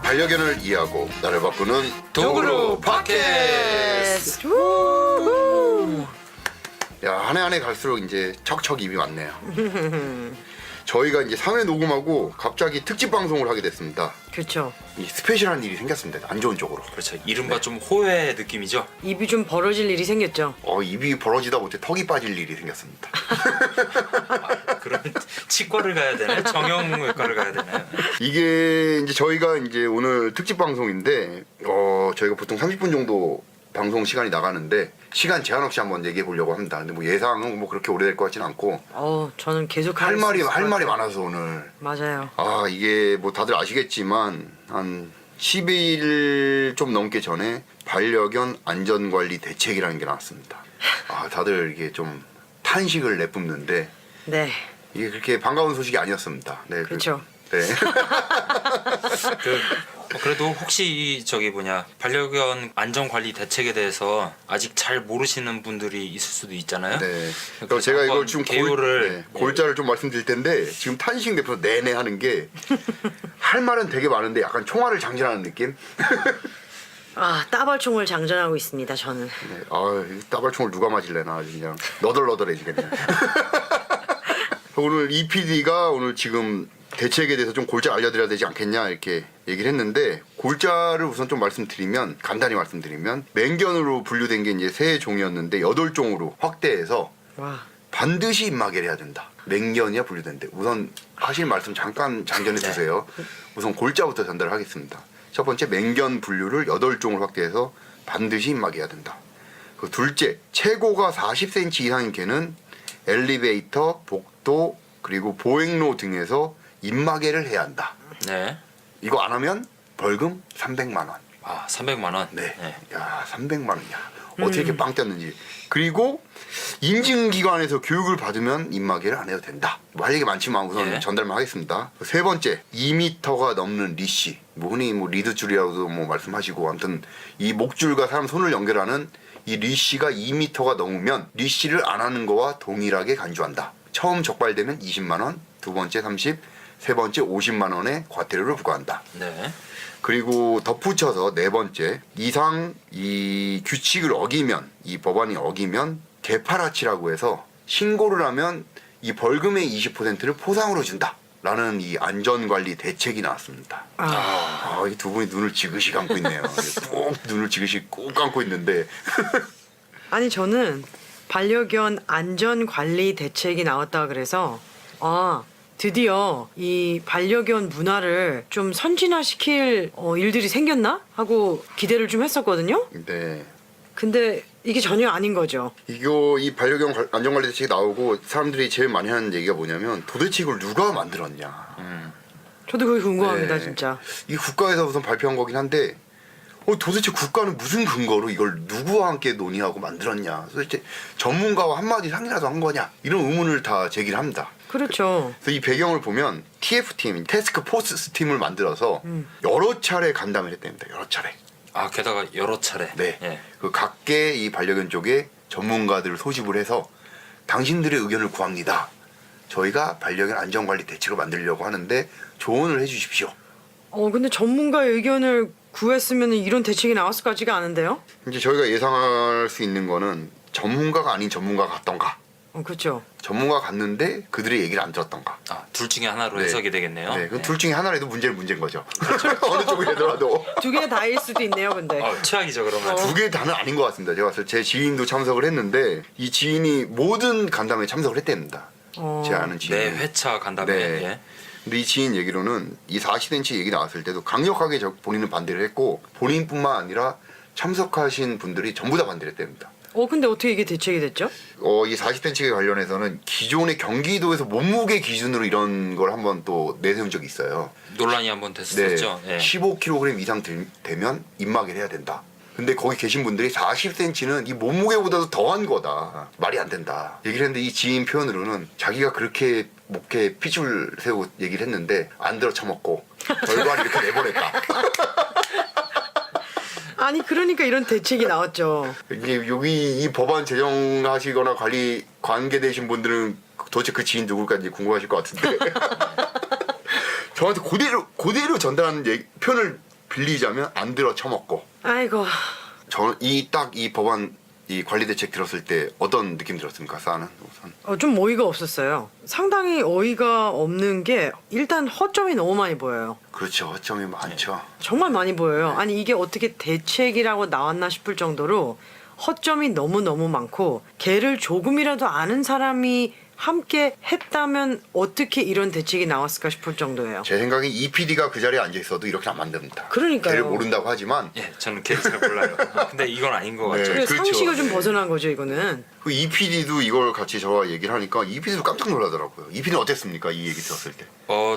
반려견을 이해하고 나를 바꾸는 도구루 팟캐스트. 야, 한 해 한 해 갈수록 이제 척척 입이 많네요. 저희가 이제 3회 녹음하고 갑자기 특집 방송을 하게 됐습니다. 그렇죠. 이 스페셜한 일이 생겼습니다. 안 좋은 쪽으로. 그렇죠. 이른바 좀 호의 느낌이죠. 입이 좀 벌어질 일이 생겼죠. 입이 벌어지다 못해 턱이 빠질 일이 생겼습니다. 그럼 치과를 가야 되나요? 정형외과를 가야 되나요? 이게 이제 저희가 이제 오늘 특집 방송인데 저희가 보통 30분 정도 방송 시간이 나가는데 시간 제한 없이 한번 얘기해 보려고 합니다. 근데 뭐 예상은 뭐 그렇게 오래될 것 같지는 않고 저는 계속 할 말이 많아서 오늘. 맞아요. 이게 뭐 다들 아시겠지만 한 10일 좀 넘게 전에 반려견 안전관리 대책이라는 게 나왔습니다. 다들 이게 좀 탄식을 내뿜는데 네. 이게 그렇게 반가운 소식이 아니었습니다. 네, 그렇죠. 네. 그래도 혹시 반려견 안전관리 대책에 대해서 아직 잘 모르시는 분들이 있을 수도 있잖아요. 네. 그래서 제가 이걸 한번 지금 개요를 골자를 좀 말씀드릴 텐데 지금 탄식 내면서 내내 하는 게 할 말은 되게 많은데 약간 총알을 장전하는 느낌? 따발총을 장전하고 있습니다. 저는. 네. 이 따발총을 누가 맞을래나 아주 그냥 너덜너덜해지겠네. 오늘 이 PD가 오늘 지금 대책에 대해서 좀 골자 알려드려야 되지 않겠냐 이렇게 얘기를 했는데, 골자를 우선 좀 간단히 말씀드리면 맹견으로 분류된 게 이제 3종이었는데 8종으로 확대해서 와. 반드시 입마개를 해야 된다. 맹견이야 분류된대. 우선 하실 말씀 잠깐 장전해 주세요. 우선 골자부터 전달을 하겠습니다. 첫 번째, 맹견 분류를 8종을 확대해서 반드시 입마개해야 된다. 그 둘째, 최고가 40cm 이상인 개는 엘리베이터, 복도, 그리고 보행로 등에서 입마개를 해야 한다. 네. 이거 안 하면 벌금 300만 원. 300만 원. 네. 야, 300만 원이야. 어떻게 이렇게 빵 떴는지. 그리고 인증기관에서 교육을 받으면 입마개를 안 해도 된다. 뭐 할 얘기 많지만 우선 전달만 하겠습니다. 세 번째, 2m가 넘는 리시. 흔히 리드줄이라고도 말씀하시고, 아무튼 이 목줄과 사람 손을 연결하는 이 리시가 2m가 넘으면 리시를 안 하는 거와 동일하게 간주한다. 처음 적발되면 20만 원, 두 번째 30, 세 번째 50만 원의 과태료를 부과한다. 네. 그리고 덧붙여서 네 번째, 이상 이 규칙을 어기면, 이 법안이 어기면 개파라치라고 해서 신고를 하면 이 벌금의 20%를 포상으로 준다. 라는 이 안전관리 대책이 나왔습니다. 이 두 분이 눈을 지그시 감고 있네요. 꼭 눈을 지그시 꼭 감고 있는데. 아니, 저는 반려견 안전관리 대책이 나왔다 그래서 드디어 이 반려견 문화를 좀 선진화시킬 일들이 생겼나? 하고 기대를 좀 했었거든요. 네. 근데 이게 전혀 아닌 거죠. 이 반려견 안전관리 대책이 나오고 사람들이 제일 많이 하는 얘기가 뭐냐면, 도대체 이걸 누가 만들었냐. 저도 그게 궁금합니다. 네. 진짜. 이 국가에서 우선 발표한 거긴 한데, 도대체 국가는 무슨 근거로 이걸 누구와 함께 논의하고 만들었냐. 도대체 전문가와 한마디 상의라도 한 거냐. 이런 의문을 다 제기를 합니다. 그렇죠. 그래서 이 배경을 보면 TF팀, 태스크 포스 팀을 만들어서 여러 차례 간담회를 했답니다. 여러 차례. 게다가 여러 차례. 네. 예. 그 각계 이 반려견 쪽에 전문가들을 소집을 해서 당신들의 의견을 구합니다. 저희가 반려견 안전관리 대책을 만들려고 하는데 조언을 해주십시오. 근데 전문가의 의견을 구했으면 이런 대책이 나왔을 것 같지가 않은데요? 이제 저희가 예상할 수 있는 거는 전문가가 아닌 전문가가 같던가, 그렇죠. 전문가가 갔는데 그들의 얘기를 안 들었던가. 둘 중에 하나로 네. 해석이 되겠네요. 네, 그 둘 중에 하나라도 문제인 거죠. 어느 쪽이더라도. 두 개 다일 수도 있네요, 근데. 최악이죠, 그러면. 두 개 다는 아닌 것 같습니다. 제가 봤을 때 제 지인도 참석을 했는데 이 지인이 모든 간담회에 참석을 했답니다. 제 아는 지인. 네, 회차 간담회. 네. 예. 근데 이 지인 얘기로는 이 40cm 얘기 나왔을 때도 강력하게 본인은 반대를 했고, 본인뿐만 아니라 참석하신 분들이 전부 다 반대를 했답니다. 근데 어떻게 이게 대책이 됐죠? 이 40cm 관련해서는 기존의 경기도에서 몸무게 기준으로 이런 걸 한번 또 내세운 적이 있어요. 논란이 한번 됐었죠. 네. 예. 15kg 이상 되면 입마개를 해야 된다. 근데 거기 계신 분들이 40cm는 이 몸무게보다도 더한 거다. 말이 안 된다. 얘기를 했는데 이 지인 표현으로는 자기가 그렇게 목에 핏줄 세우고 얘기를 했는데 안 들어 처먹고 결과를 이렇게 내보냈다. 아니, 그러니까 이런 대책이 나왔죠. 이게 여기 이 법안 제정하시거나 관계되신 분들은 도대체 그 지인 누굴까 궁금하실 것 같은데 저한테 그대로 전달하는 표현을 빌리자면 안 들어 처먹고. 아이고. 저는 이 법안 이 관리 대책 들었을 때 어떤 느낌 들었습니까? 싸는 우선. 좀 어이가 없었어요. 상당히 어이가 없는 게 일단 허점이 너무 많이 보여요. 그렇죠. 허점이 많죠. 정말 많이 보여요. 아니 이게 어떻게 대책이라고 나왔나 싶을 정도로 허점이 너무너무 많고 걔를 조금이라도 아는 사람이 함께 했다면 어떻게 이런 대책이 나왔을까 싶을 정도예요. 제 생각에 이 PD가 그 자리에 앉아 있어도 이렇게 안 만듭니다. 그러니까요. 걔를 모른다고 하지만 예, 저는 걔를 잘 몰라요. 근데 이건 아닌 것 같죠. 네. 그래, 그렇죠. 상식을 좀 네. 벗어난 거죠 이거는. 그 이 PD도 이걸 같이 저와 얘기를 하니까 이 PD도 깜짝 놀라더라고요. 이 PD는 어땠습니까? 이 얘기 들었을 때.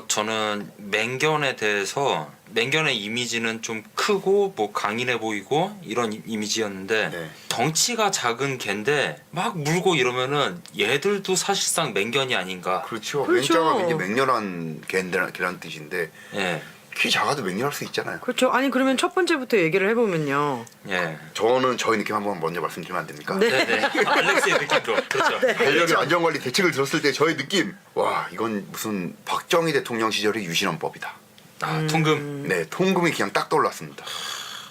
저는 맹견에 대해서 맹견의 이미지는 좀 크고 뭐 강인해 보이고 이런 이미지였는데 네. 덩치가 작은 개인데 막 물고 이러면은 얘들도 사실상 맹견이 아닌가. 그렇죠. 그렇죠. 맹자가 이제 맹렬한 개란 뜻인데 예, 키 작아도 맹렬할 수 있잖아요. 그렇죠. 아니 그러면 첫 번째부터 얘기를 해보면요. 예. 저는 저희 느낌 한번 먼저 말씀드리면 안 됩니까? 네. 네네. 알렉스의 느낌도 그렇죠. 반려견 안전관리 대책을 들었을 때 저의 느낌, 와 이건 무슨 박정희 대통령 시절의 유신헌법이다. 통금. 네, 통금이 그냥 딱 떠올랐습니다.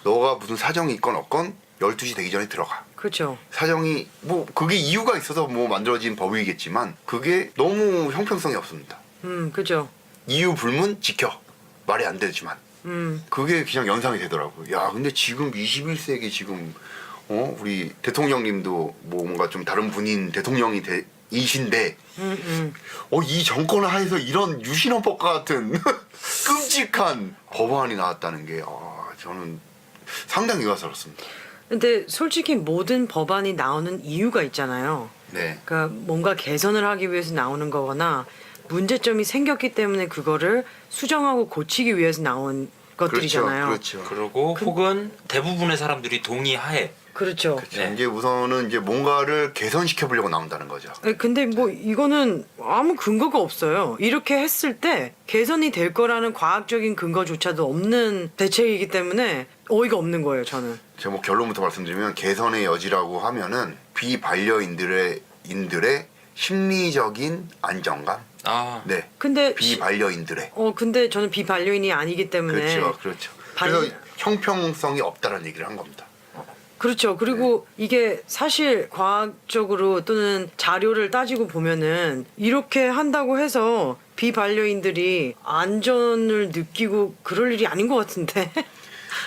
너가 무슨 사정이 있건 없건 12시 되기 전에 들어가. 그렇죠. 사정이 뭐 그게 이유가 있어서 뭐 만들어진 법이겠지만 그게 너무 형평성이 없습니다. 그죠. 이유 불문 지켜. 말이 안 되지만 음. 그게 그냥 연상이 되더라고요. 야, 근데 지금 21세기 지금 우리 대통령님도 뭐 뭔가 좀 다른 분인 대통령이 이신데 이 정권 하에서 이런 유신헌법 같은 끔찍한 법안이 나왔다는 게 저는 상당히 의아스럽습니다. 근데 솔직히 모든 법안이 나오는 이유가 있잖아요. 네. 그러니까 뭔가 개선을 하기 위해서 나오는 거거나 문제점이 생겼기 때문에 그거를 수정하고 고치기 위해서 나온 것들이잖아요. 그렇죠. 그리고 혹은 대부분의 사람들이 동의하에. 그렇죠. 네. 이제 우선은 이제 뭔가를 개선시켜 보려고 나온다는 거죠. 아니, 근데 뭐 이거는 아무 근거가 없어요. 이렇게 했을 때 개선이 될 거라는 과학적인 근거조차도 없는 대책이기 때문에 어이가 없는 거예요, 저는. 제가 뭐 결론부터 말씀드리면 개선의 여지라고 하면은 비반려인들의 심리적인 안정감. 아, 네. 근데 비반려인들의. 근데 저는 비반려인이 아니기 때문에 그렇죠. 반- 그래서 형평성이 없다는 얘기를 한 겁니다. 그렇죠. 그리고 이게 사실 과학적으로 또는 자료를 따지고 보면은 이렇게 한다고 해서 비반려인들이 안전을 느끼고 그럴 일이 아닌 것 같은데.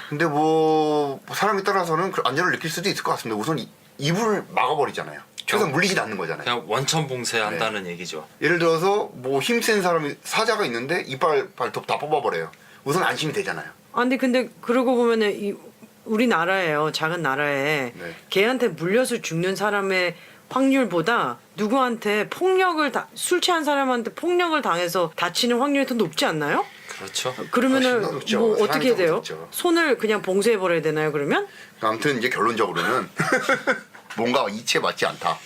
근데 뭐 사람에 따라서는 그 안전을 느낄 수도 있을 것 같습니다. 우선 입을 막아버리잖아요. 최소한 물리지도 않는 거잖아요. 그냥 원천봉쇄한다는 얘기죠. 예를 들어서 뭐 힘센 사람이 사자가 있는데 이빨 발톱 다 뽑아버려요. 우선 안심이 되잖아요. 근데 그러고 보면은 우리나라예요. 작은 나라에 네. 걔한테 물려서 죽는 사람의 확률보다 누구한테 술 취한 사람한테 폭력을 당해서 다치는 확률이 더 높지 않나요? 그렇죠. 그러면은 훨씬 더 높죠. 뭐 어떻게 사람이 해야 더 돼요? 높죠. 손을 그냥 봉쇄해 버려야 되나요? 그러면? 아무튼 이제 결론적으로는 뭔가 이치에 맞지 않다.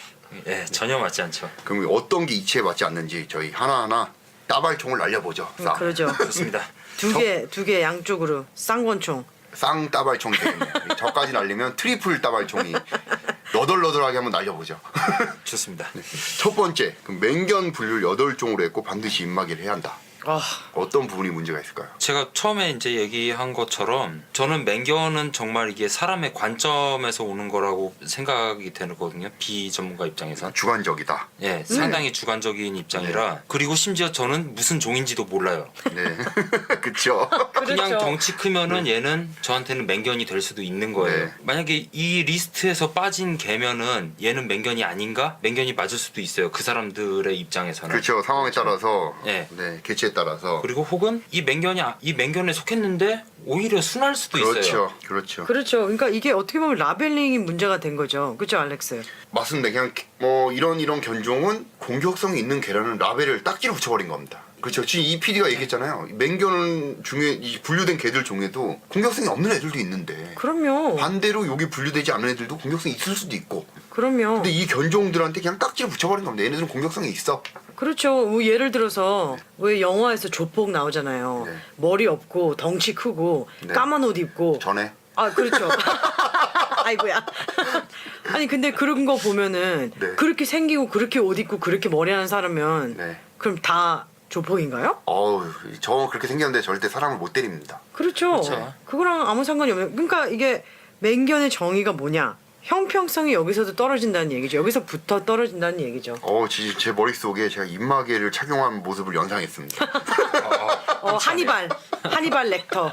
예, 전혀 맞지 않죠. 그럼 어떤 게 이치에 맞지 않는지 저희 하나하나 따발총을 날려보죠. 그러죠. 좋습니다. 두 개 양쪽으로 쌍권총. 쌍 따발총이 되겠네요. 저까지 날리면 트리플 따발총이 너덜너덜하게 한번 날려보죠. 좋습니다. 첫 번째, 그럼 맹견 분류를 8종으로 했고 반드시 입마개를 해야 한다. 어떤 부분이 문제가 있을까요? 제가 처음에 이제 얘기한 것처럼 저는 맹견은 정말 이게 사람의 관점에서 오는 거라고 생각이 되거든요. 비전문가 입장에선. 주관적이다. 예, 상당히 주관적인 입장이라 그리고 심지어 저는 무슨 종인지도 몰라요. 네. 그쵸. 그냥 그렇죠. 덩치 크면은 얘는 저한테는 맹견이 될 수도 있는 거예요. 네. 만약에 이 리스트에서 빠진 개면은 얘는 맹견이 아닌가? 맹견이 맞을 수도 있어요. 그 사람들의 입장에서는. 그렇죠. 상황에 따라서, 네. 네, 개체에 따라서. 그리고 혹은 이 맹견에 속했는데 오히려 순할 수도 있어요. 그렇죠. 그렇죠. 그러니까 이게 어떻게 보면 라벨링이 문제가 된 거죠. 그렇죠, 알렉스? 맞습니다. 그냥 뭐 이런 견종은 공격성이 있는 개라는 라벨을 딱지로 붙여버린 겁니다. 그렇죠. 지금 이 PD가 얘기했잖아요. 맹견 중에 이 분류된 개들 중에도 공격성이 없는 애들도 있는데 그럼요. 반대로 여기 분류되지 않은 애들도 공격성이 있을 수도 있고. 그럼요. 근데 이 견종들한테 그냥 딱지를 붙여버린 겁니다. 얘네들은 공격성이 있어. 그렇죠. 뭐 예를 들어서 왜 영화에서 조폭 나오잖아요. 네. 머리 없고 덩치 크고 네. 까만 옷 입고. 전에 그렇죠. 아이고야. 아니 근데 그런 거 보면은 네. 그렇게 생기고 그렇게 옷 입고 그렇게 머리 하는 사람은 네. 그럼 다 조폭인가요? 어우, 저 그렇게 생겼는데 절대 사람을 못 때립니다. 그렇죠. 그렇죠. 그거랑 아무 상관이 없는. 그러니까 이게 맹견의 정의가 뭐냐? 형평성이 여기서도 떨어진다는 얘기죠. 여기서부터 떨어진다는 얘기죠. 제 머릿속에 제가 입마개를 착용한 모습을 연상했습니다. 하니발 렉터.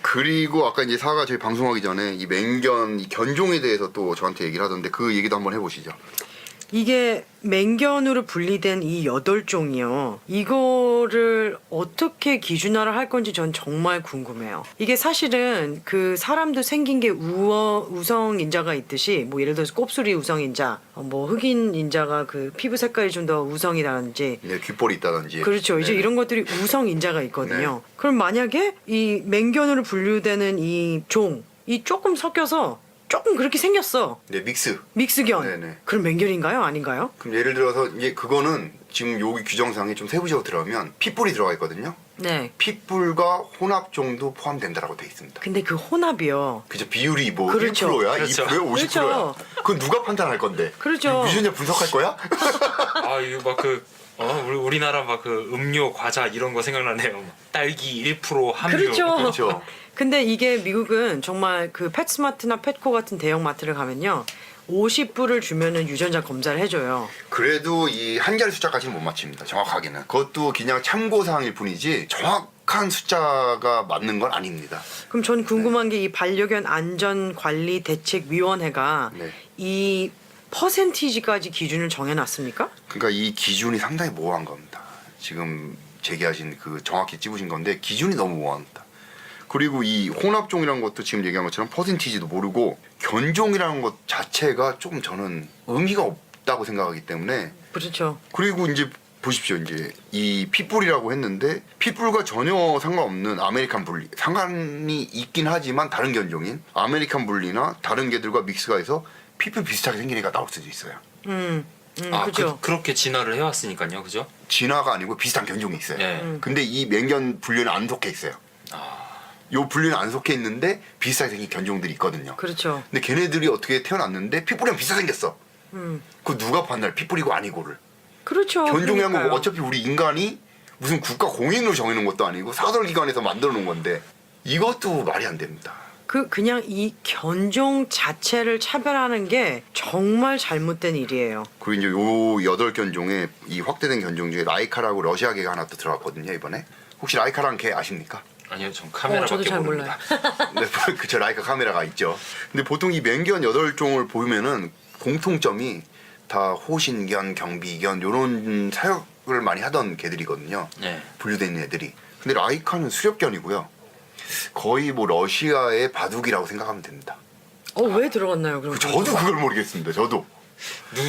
그리고 아까 이제 사가 저희 방송하기 전에 이 맹견 이 견종에 대해서 또 저한테 얘기를 하던데 그 얘기도 한번 해보시죠. 이게 맹견으로 분리된 이 8종이요. 이거를 어떻게 기준화를 할 건지 전 정말 궁금해요. 이게 사실은 그 사람도 생긴 게 우성인자가 있듯이 뭐 예를 들어서 곱슬이 우성인자, 뭐 흑인인자가 그 피부 색깔이 좀 더 우성이라든지 네, 귓볼이 있다든지. 그렇죠. 이제 네. 이런 것들이 우성인자가 있거든요. 네. 그럼 만약에 이 맹견으로 분류되는 이 종, 이 조금 섞여서 조금 그렇게 생겼어. 네, 믹스견. 네네. 그럼 맹견인가요? 아닌가요? 그럼 예를 들어서 이제 그거는 지금 여기 규정상에 좀 세부적으로 들어가면 핏불이 들어가 있거든요. 네. 핏불과 혼합종도 포함된다라고 돼 있습니다. 근데 그 혼합이요. 그죠, 비율이 뭐 그렇죠. 1%야, 그렇죠. 2%야, 50%야. 그렇죠. 그건 누가 판단할 건데? 그렇죠. 유전자 분석할 거야? 아 이거 막 우리나라 막 그 음료 과자 이런 거 생각나네요. 딸기 1% 함유. 그렇죠. 그렇죠. 근데 이게 미국은 정말 그 펫스마트나 펫코 같은 대형 마트를 가면요. 50불을 주면은 유전자 검사를 해줘요. 그래도 이 한 자리 숫자까지는 못 맞춥니다. 정확하게는. 그것도 그냥 참고사항일 뿐이지 정확한 숫자가 맞는 건 아닙니다. 그럼 전 궁금한 게 이 반려견 안전관리 대책위원회가 네. 이 퍼센티지까지 기준을 정해놨습니까? 그러니까 이 기준이 상당히 모호한 겁니다. 지금 제기하신 그 정확히 찝으신 건데 기준이 너무 모호합니다. 그리고 이 혼합종이라는 것도 지금 얘기한 것처럼 퍼센티지도 모르고 견종이라는 것 자체가 조금 저는 의미가 없다고 생각하기 때문에 그렇죠. 그리고 이제 보십시오. 이제 이 핏불이라고 했는데 핏불과 전혀 상관없는 아메리칸 불리 상관이 있긴 하지만 다른 견종인 아메리칸 불리나 다른 개들과 믹스가 해서 핏불 비슷하게 생긴 애가 나올 수도 있어요. 그죠. 그렇게 진화를 해왔으니까요, 그죠? 진화가 아니고 비슷한 견종이 있어요. 네. 근데 이 맹견 분류는 안 속해 있어요. 요 분류는 안 속해 있는데 비슷하게 생긴 견종들이 있거든요. 그렇죠. 근데 걔네들이 어떻게 태어났는데 핏불이랑 비슷하게 생겼어. 그 누가 판단해? pitbull이고 아니고를. 그렇죠. 견종이란 거 그러니까요. 어차피 우리 인간이 무슨 국가 공인으로 정해놓은 것도 아니고 사설기관에서 만들어 놓은 건데 이것도 말이 안 됩니다. 그냥 이 견종 자체를 차별하는 게 정말 잘못된 일이에요. 그리고 이제 요 8견종의 이 확대된 견종 중에 라이카라고 러시아 개가 하나 또 들어갔거든요 이번에. 혹시 라이카라는 개 아십니까? 아니요, 전 카메라밖에 저도 잘 모릅니다. 네, 그쵸, 라이카 카메라가 있죠. 근데 보통 이 맹견 8종을 보면은 공통점이 다 호신견, 경비견 요런 사육을 많이 하던 개들이거든요. 네. 분류된 있는 애들이. 근데 라이카는 수렵견이고요. 거의 뭐 러시아의 바둑이라고 생각하면 됩니다. 왜 들어갔나요? 그럼 저도 그걸 모르겠습니다. 저도.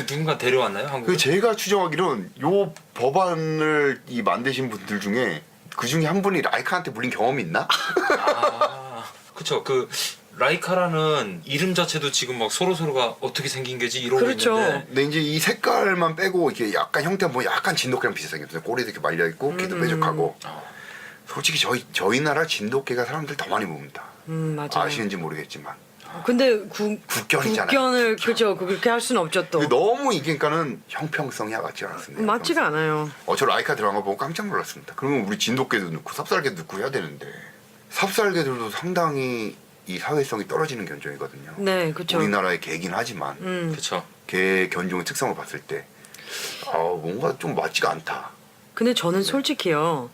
누군가 데려왔나요, 한국에? 그 제가 추정하기로는 요 법안을 이 만드신 분들 중에 그 중에 한 분이 라이카한테 물린 경험이 있나? 그쵸. 그 라이카라는 이름 자체도 지금 막 서로가 어떻게 생긴 게지 이러고 그렇죠. 있는데 근데 이제 이 색깔만 빼고 이게 약간 형태가 보면 약간 진돗개랑 비슷하게 생겼어요. 꼬리도 이렇게 말려 있고 귀도 뾰족하고. 솔직히 저희 나라 진돗개가 사람들 더 많이 봅니다. 맞아요. 아시는지 모르겠지만. 근데 국견이잖아요. 국견을 그죠. 그렇게 할 수는 없죠 또. 근데 너무 이게 그러니까는 형평성이 맞지 않았습니다. 맞지가 않아요. 저 라이카 들어간 거 보고 깜짝 놀랐습니다. 그러면 우리 진돗개도 넣고 삽살개도 넣고 해야 되는데 삽살개들도 상당히 이 사회성이 떨어지는 견종이거든요. 네, 그렇죠. 우리나라의 개긴 하지만 그쵸. 개 견종의 특성을 봤을 때 뭔가 좀 맞지가 않다. 근데 저는 솔직히요.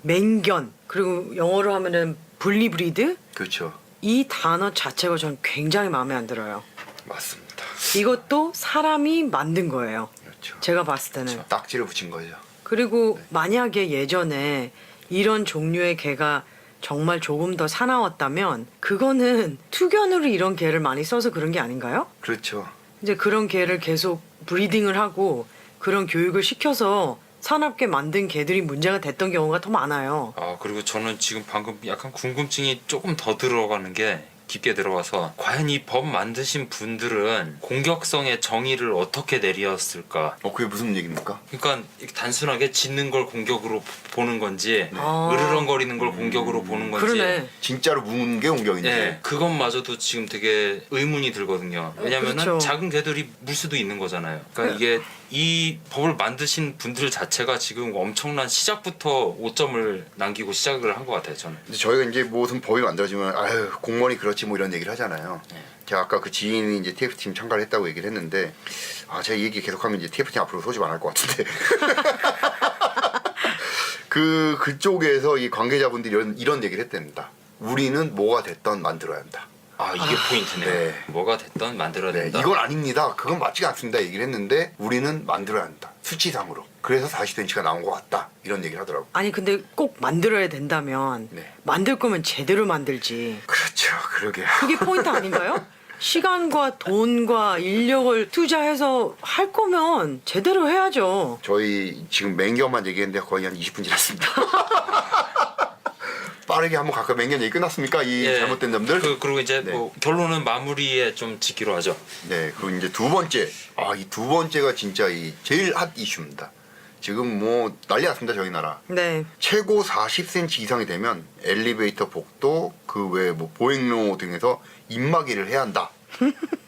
맹견 그리고 영어로 하면은 분리브리드 그렇죠. 이 단어 자체가 저는 굉장히 마음에 안 들어요. 맞습니다. 이것도 사람이 만든 거예요. 그렇죠. 제가 봤을 때는. 딱지를 붙인 거죠. 그리고 만약에 예전에 이런 종류의 개가 정말 조금 더 사나웠다면 그거는 투견으로 이런 개를 많이 써서 그런 게 아닌가요? 그렇죠. 이제 그런 개를 계속 브리딩을 하고 그런 교육을 시켜서 사납게 만든 개들이 문제가 됐던 경우가 더 많아요. 그리고 저는 지금 방금 약간 궁금증이 조금 더 들어가는 게 깊게 들어가서 과연 이 법 만드신 분들은 공격성의 정의를 어떻게 내렸을까? 그게 무슨 얘기입니까? 그러니까 단순하게 짖는 걸 공격으로 보는 건지 아. 으르렁거리는 걸 공격으로 보는 건지 그러네. 진짜로 묵은 게 공격인지. 네, 그것마저도 지금 되게 의문이 들거든요. 왜냐면은 그렇죠. 작은 개들이 물 수도 있는 거잖아요. 그러니까 이게 이 법을 만드신 분들 자체가 지금 엄청난 시작부터 오점을 남기고 시작을 한 것 같아요. 저는. 근데 저희가 이제 무슨 법이 만들어지면 아유 공무원이 그렇지 뭐 이런 얘기를 하잖아요. 제가 아까 그 지인이 이제 TF팀 참가를 했다고 얘기를 했는데 제가 이 얘기 계속하면 이제 TF팀 앞으로 소집 안 할 것 같은데 그쪽에서 이 관계자분들이 이런 얘기를 했답니다. 우리는 뭐가 됐던 만들어야 한다. 이게 포인트네요. 네. 뭐가 됐던 만들어야 된다. 이건 아닙니다. 그건 맞지가 않습니다. 얘기를 했는데 우리는 만들어야 한다. 수치상으로. 그래서 40cm가 나온 것 같다. 이런 얘기를 하더라고요. 아니 근데 꼭 만들어야 된다면 네. 만들 거면 제대로 만들지. 그렇죠. 그러게요. 그게 포인트 아닌가요? 시간과 돈과 인력을 투자해서 할 거면 제대로 해야죠. 저희 지금 맹견만 얘기했는데 거의 한 20분 지났습니다. 빠르게 한번 가까 맹견 얘기 끝났습니까? 이 예. 잘못된 점들? 그리고 이제 네. 뭐 결론은 마무리에 좀 짓기로 하죠. 네, 그리고 이제 두 번째. 이 두 번째가 진짜 이 제일 핫 이슈입니다. 지금 뭐 난리 났습니다. 저희 나라. 네. 최고 40cm 이상이 되면 엘리베이터 복도 그 외에 뭐 보행로 등에서 입마개를 해야 한다.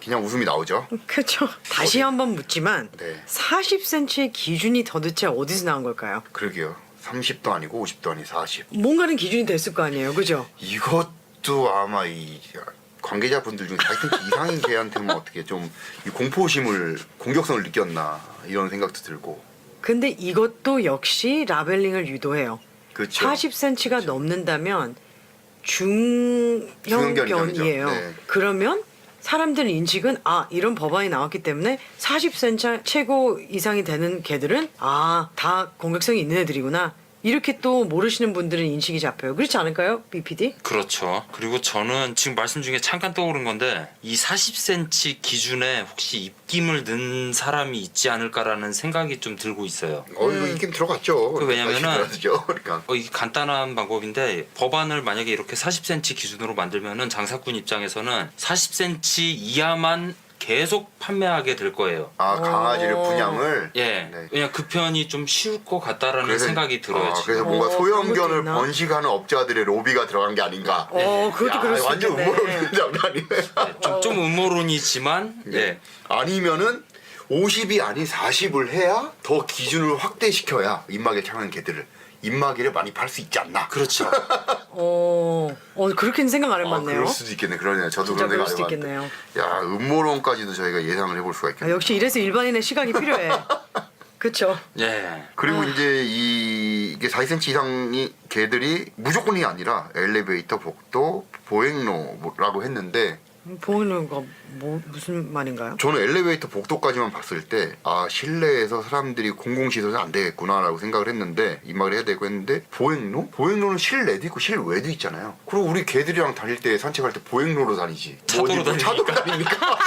그냥 웃음이 나오죠. 그렇죠. 다시 한번 묻지만 네. 40cm의 기준이 도대체 어디서 나온 걸까요? 그러게요. 30도 아니고 50도 아니 40. 뭔가는 기준이 됐을 거 아니에요. 그죠? 이것도 아마 이 관계자분들 중에 40cm 이상인 걔한테는 어떻게 좀 이 공포심을 공격성을 느꼈나 이런 생각도 들고. 근데 이것도 역시 라벨링을 유도해요. 그렇죠. 40cm가 넘는다면 중형견 중형견이에요. 네. 그러면 사람들 인식은 이런 법안이 나왔기 때문에 40cm 최고 이상이 되는 개들은 다 공격성이 있는 애들이구나. 이렇게 또 모르시는 분들은 인식이 잡혀요. 그렇지 않을까요? BPD? 그렇죠. 그리고 저는 지금 말씀 중에 잠깐 떠오른 건데 이 40cm 기준에 혹시 입김을 넣은 사람이 있지 않을까라는 생각이 좀 들고 있어요. 이거 입김 들어갔죠. 왜냐면은 그러니까. 이게 간단한 방법인데 법안을 만약에 이렇게 40cm 기준으로 만들면은 장사꾼 입장에서는 40cm 이하만 계속 판매하게 될 거예요. 강아지를 분양을. 예, 네. 그냥 그 편이 좀 쉬울 것 같다라는 그래서- 생각이 들어요. 지금. 그래서 뭔가 그런 소형견을 것도 있나? 번식하는 업자들의 로비가 들어간 게 아닌가. 그것도 그럴 수 완전 있겠네. 음모론 장난이네. 좀 음모론이지만 예. 아니면은 50이 아닌 40을 해야 더 기준을 확대시켜야 입마개 창하는 개들을 입마개를 많이 팔 수 있지 않나. 그렇죠. 그렇게는 생각 안 해봤네요. 그럴 수도 있겠네. 그러네요. 저도 진짜 그런 그럴 생각 수도 안 해봤는데. 있겠네요. 야, 음모론까지도 저희가 예상을 해볼 수가 있겠네요. 역시 이래서 일반인의 시각이 필요해. 그렇죠. 예. 그리고 이제 이게 4cm 이상이 개들이 무조건이 아니라 엘리베이터, 복도, 보행로라고 했는데 보이는 거 무슨 말인가요? 저는 엘리베이터 복도까지만 봤을 때 실내에서 사람들이 공공시설은 안 되겠구나라고 생각을 했는데 입마개를 해야 되고 했는데 보행로? 보행로는 실내도 있고 실외도 있잖아요. 그리고 우리 개들이랑 다닐 때 산책할 때 보행로로 다니지. 차도로 어디 차도로 다닙니까?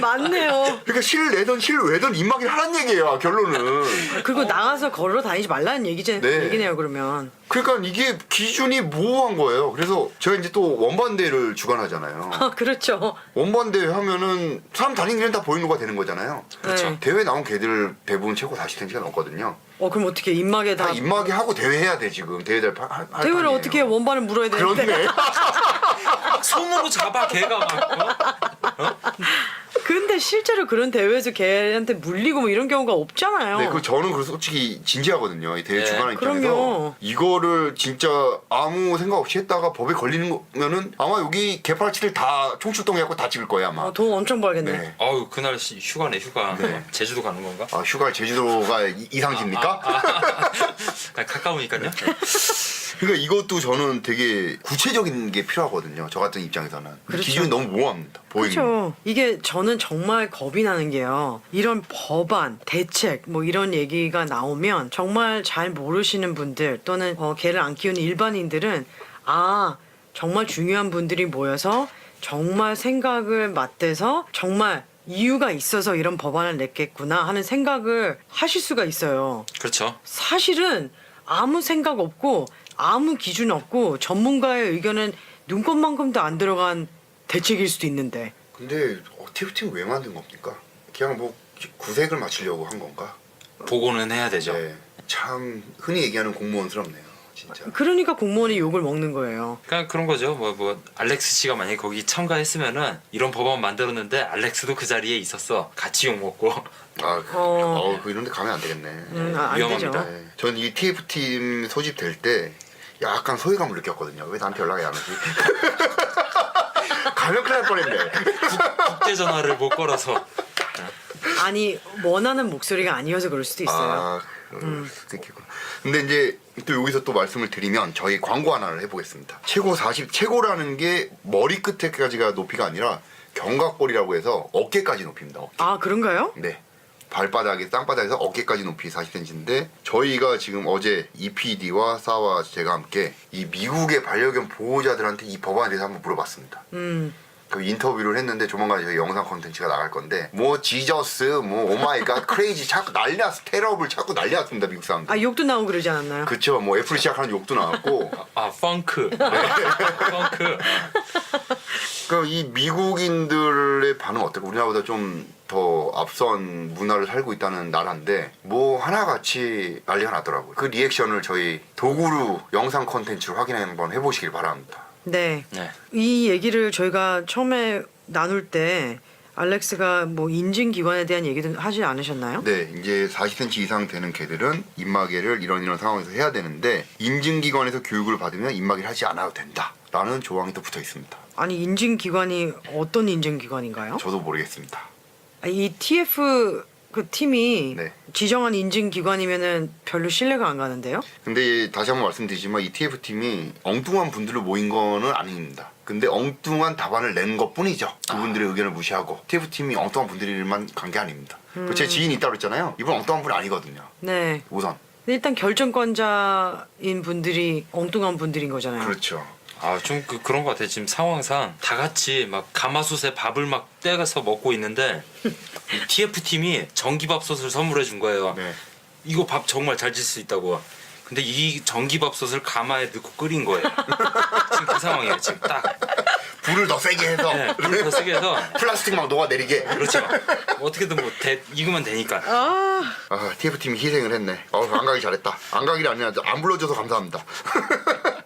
맞네요. 그러니까 실내든 실외든 입마개를 하라는 얘기예요. 결론은. 그리고 나가서 걸어 다니지 말라는 얘기네요. 그러면. 그러니까 이게 기준이 모호한 거예요. 그래서 제가 이제 또 원반대를 주관하잖아요. 그렇죠. 원반대 하면은 사람 다니는 길은 다 보행로가 되는 거잖아요. 그렇죠. 네. 대회 나온 개들 대부분 최고 40cm가 넘거든요. 그럼 어떻게 입마개 다 다 입마개 하고 대회 해야 돼 지금 대회들 대회를 어떻게 해요? 원반을 물어야 되는데. 그렇네. 손으로 잡아 개가 막. 근데 실제로 그런 대회에서 걔한테 물리고 뭐 이런 경우가 없잖아요. 네, 저는 그래서 솔직히 진지하거든요. 이 대회 네, 주관하는 입장에서 그럼요. 이거를 진짜 아무 생각 없이 했다가 법에 걸리는 거면은 아마 여기 개팔치를 다 총출동해갖고 다 찍을 거예요 아마. 돈 엄청 벌겠네. 네. 아유 그날 휴가네 휴가. 네. 제주도 가는 건가? 휴가 제주도가 이상시입니까? 가까우니까요. 그러니까 이것도 저는 되게 구체적인 게 필요하거든요. 저 같은 입장에서는 그렇죠. 기준이 너무 모호합니다. 보이는. 그렇죠. 이게 저는 정말 겁이 나는 게요. 이런 법안, 대책 뭐 이런 얘기가 나오면 정말 잘 모르시는 분들 또는 개를 안 키우는 일반인들은 정말 중요한 분들이 모여서 정말 생각을 맞대서 정말 이유가 있어서 이런 법안을 냈겠구나 하는 생각을 하실 수가 있어요. 그렇죠. 사실은 아무 생각 없고 아무 기준 없고 전문가의 의견은 눈꽃만큼도 안 들어간 대책일 수도 있는데. 근데 TF팀 왜 만든 겁니까? 그냥 뭐 구색을 맞추려고 한 건가? 보고는 해야 되죠. 네, 참 흔히 얘기하는 공무원스럽네요. 진짜. 그러니까 공무원이 욕을 먹는 거예요. 그러니까 그런 거죠. 뭐 알렉스 씨가 만약에 거기 참가했으면은 이런 법안 만들었는데 알렉스도 그 자리에 있었어. 같이 욕 먹고. 이런데 가면 안 되겠네. 안 위험합니다. 되죠. 네. 전 이 TF팀 소집될 때 약간 소외감을 느꼈거든요. 왜 나한테 연락이 안 오지? 가면 큰일 날 뻔했네. 국제 전화를 못 걸어서. 아니 원하는 목소리가 아니어서 그럴 수도 있어요. 그럴 수도 있겠구나. 근데 이제 또 여기서 또 말씀을 드리면 저희 광고 하나를 해보겠습니다. 최고라는 게 머리 끝에까지가 높이가 아니라 견갑골이라고 해서 어깨까지 높이입니다. 어깨. 아 그런가요? 네. 발바닥에 땅바닥에서 어깨까지 높이 40cm인데 저희가 지금 어제 EPD와 싸와 제가 함께 이 미국의 반려견 보호자들한테 이 법안에 대해서 한번 물어봤습니다. 그 인터뷰를 했는데 조만간 저희 영상 콘텐츠가 나갈 건데 뭐 지저스 뭐 오마이갓 크레이지 자꾸 난리났어. 테러블 자꾸 난리났습니다. 미국 사람들. 아 욕도 나오고 그러지 않았나요? 그쵸. 뭐 F를 시작하는 욕도 나왔고 펑크. 펑크. 그럼 이 미국인들의 반응 어떨까? 우리나라보다 좀 더 앞선 문화를 살고 있다는 나라인데 뭐 하나같이 난리가 났더라고요. 그 리액션을 저희 도구루 영상 콘텐츠로 확인 한번 해보시길 바랍니다. 네. 네. 이 얘기를 저희가 처음에 나눌 때 알렉스가 뭐 인증기관에 대한 얘기도 하지 않으셨나요? 네, 이제 40cm 이상 되는 개들은 입마개를 이런 상황에서 해야 되는데 인증기관에서 교육을 받으면 입마개를 하지 않아도 된다라는 조항이 또 붙어 있습니다. 아니 인증기관이 어떤 인증기관인가요? 저도 모르겠습니다. 이 TF 그 팀이 네. 지정한 인증기관이면은 별로 신뢰가 안 가는데요? 근데 다시 한번 말씀드리지만 이 TF팀이 엉뚱한 분들로 모인 거는 아닙니다. 근데 엉뚱한 답안을 낸 것뿐이죠. 그분들의 의견을 무시하고 TF팀이 엉뚱한 분들만 간 게 아닙니다. 제 지인이 있다고 그랬잖아요. 이분 엉뚱한 분이 아니거든요. 네. 우선. 근데 일단 결정권자인 분들이 엉뚱한 분들인 거잖아요. 그렇죠. 좀 그런 것 같아. 지금 상황상 다 같이 막 가마솥에 밥을 막 떼서 먹고 있는데 이 TF팀이 전기밥솥을 선물해 준 거예요. 네. 이거 밥 정말 잘 질 수 있다고. 근데 이 전기밥솥을 가마에 넣고 끓인 거예요. 지금 그 상황이에요. 지금 딱. 불을 더 세게 해서 네, 불을 더 세게 해서. 플라스틱 막 녹아내리게. 그렇죠. 어떻게든 뭐 익으면 되니까. TF팀이 희생을 했네. 안 가기 잘했다. 안 가기가 아니라 안 불러줘서 감사합니다.